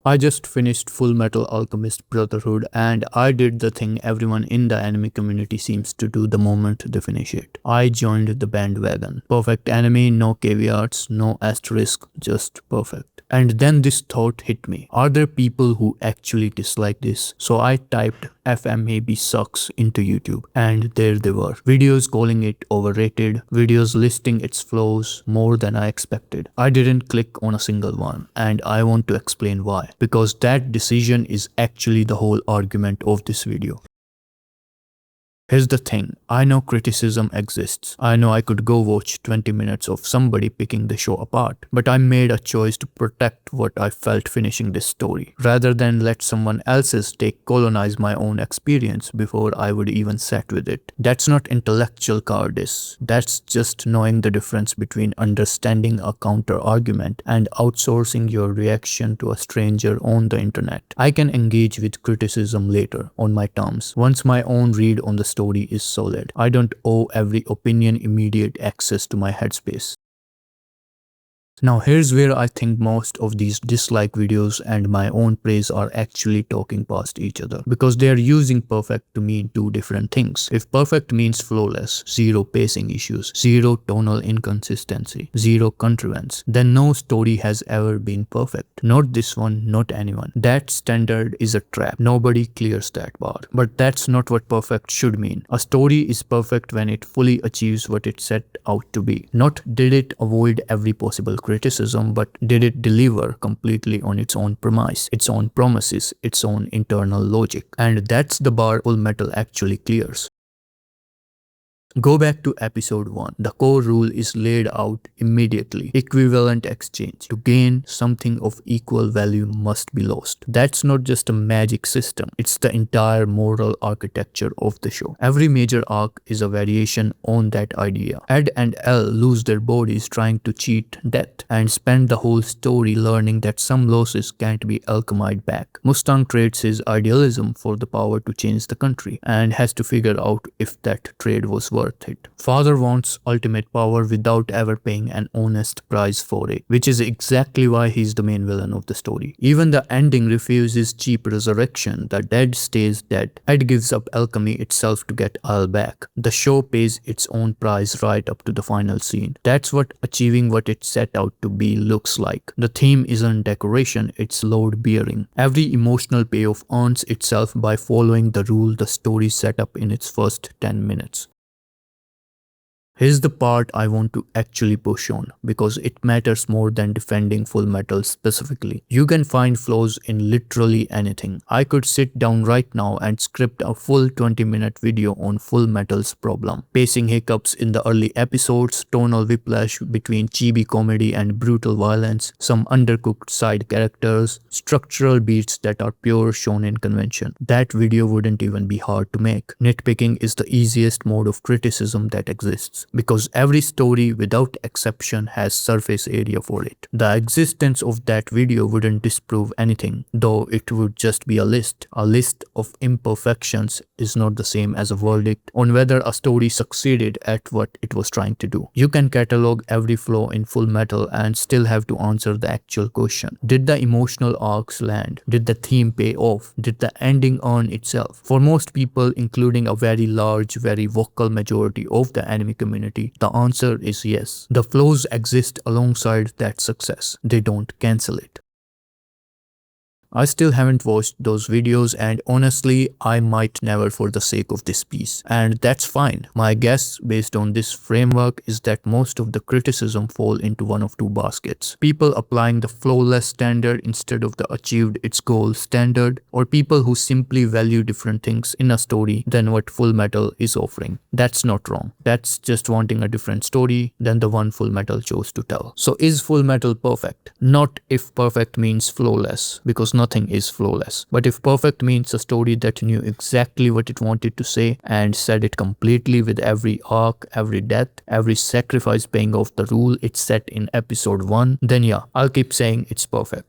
I just finished Fullmetal Alchemist Brotherhood and I did the thing everyone in the anime community seems to do the moment they finish it. I joined the bandwagon. Perfect anime, no caveats, no asterisk, just perfect. And then this thought hit me. Are there people who actually dislike this? So I typed FMAB sucks into YouTube and there they were. Videos calling it overrated, videos listing its flaws more than I expected. I didn't click on a single one and I want to explain why. Because that decision is actually the whole argument of this video. Here's the thing, I know criticism exists. I know I could go watch 20 minutes of somebody picking the show apart, but I made a choice to protect what I felt finishing this story, rather than let someone else's take colonize my own experience before I would even sat with it. That's not intellectual cowardice, that's just knowing the difference between understanding a counter argument and outsourcing your reaction to a stranger on the internet. I can engage with criticism later, on my terms, once my own read on the story is solid. I don't owe every opinion immediate access to my headspace. Now here's where I think most of these dislike videos and my own praise are actually talking past each other, because they are using perfect to mean two different things. If perfect means flawless, zero pacing issues, zero tonal inconsistency, zero contrivance, then no story has ever been perfect. Not this one, not anyone. That standard is a trap. Nobody clears that bar. But that's not what perfect should mean. A story is perfect when it fully achieves what it set out to be. Not did it avoid every possible criticism, but did it deliver completely on its own premise, its own promises, its own internal logic. And that's the bar Fullmetal actually clears. Go back to episode 1. The core rule is laid out immediately. Equivalent exchange. To gain something of equal value must be lost. That's not just a magic system. It's the entire moral architecture of the show. Every major arc is a variation on that idea. Ed and Elle lose their bodies trying to cheat death and spend the whole story learning that some losses can't be alchemized back. Mustang trades his idealism for the power to change the country and has to figure out if that trade was worth it. Father wants ultimate power without ever paying an honest price for it, which is exactly why he's the main villain of the story. Even the ending refuses cheap resurrection. The dead stays dead. Ed gives up alchemy itself to get Elle back. The show pays its own price right up to the final scene. That's what achieving what it set out to be looks like. The theme isn't decoration, it's load bearing. Every emotional payoff earns itself by following the rule the story set up in its first 10 minutes. Here's the part I want to actually push on, because it matters more than defending Fullmetal specifically. You can find flaws in literally anything. I could sit down right now and script a full 20-minute video on Fullmetal's problem. Pacing hiccups in the early episodes, tonal whiplash between chibi comedy and brutal violence, some undercooked side characters, structural beats that are pure shonen convention. That video wouldn't even be hard to make. Nitpicking is the easiest mode of criticism that exists, because every story without exception has surface area for it. The existence of that video wouldn't disprove anything, though it would just be a list. A list of imperfections is not the same as a verdict on whether a story succeeded at what it was trying to do. You can catalog every flaw in Fullmetal and still have to answer the actual question. Did the emotional arcs land? Did the theme pay off? Did the ending earn itself? For most people, including a very large, very vocal majority of the anime community, the answer is yes. The flaws exist alongside that success. They don't cancel it. I still haven't watched those videos, and honestly, I might never for the sake of this piece. And that's fine. My guess based on this framework is that most of the criticism fall into one of two baskets. People applying the flawless standard instead of the achieved its goal standard, or people who simply value different things in a story than what Fullmetal is offering. That's not wrong. That's just wanting a different story than the one Fullmetal chose to tell. So is Fullmetal perfect? Not if perfect means flawless, because nothing is flawless. But if perfect means a story that knew exactly what it wanted to say and said it completely with every arc, every death, every sacrifice paying off the rule it set in episode 1, then yeah, I'll keep saying it's perfect.